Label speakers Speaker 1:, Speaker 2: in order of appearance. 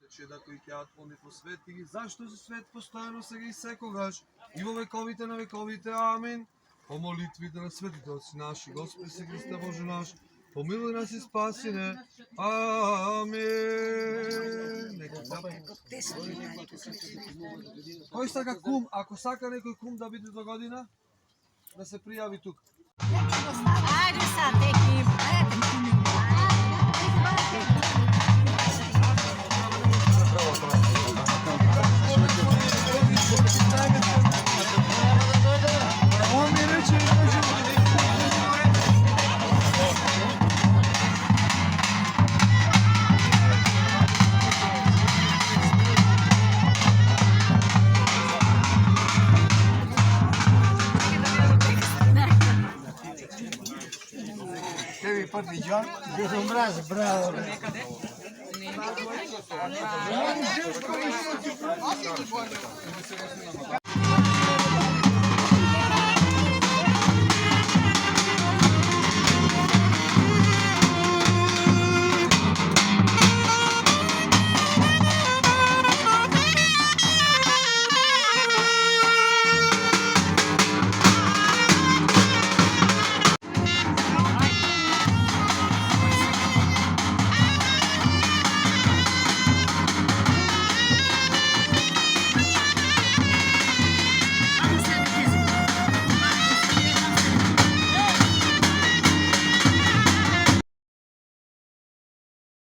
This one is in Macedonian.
Speaker 1: рече да кои ќе они посветили, зашто си свет постојано сега и секогаш, и во вековите на вековите, амин. По молитвите на светите отци наши, Господи си Христе Боже наш, помилуй нас и спаси не. Амин. Кој сака кум, ако сака некој кум да биде до година, да се пријави тук.
Speaker 2: Ајде сад, еки.
Speaker 1: Он ми рече,
Speaker 3: Tevi partigian, desombras, bravo.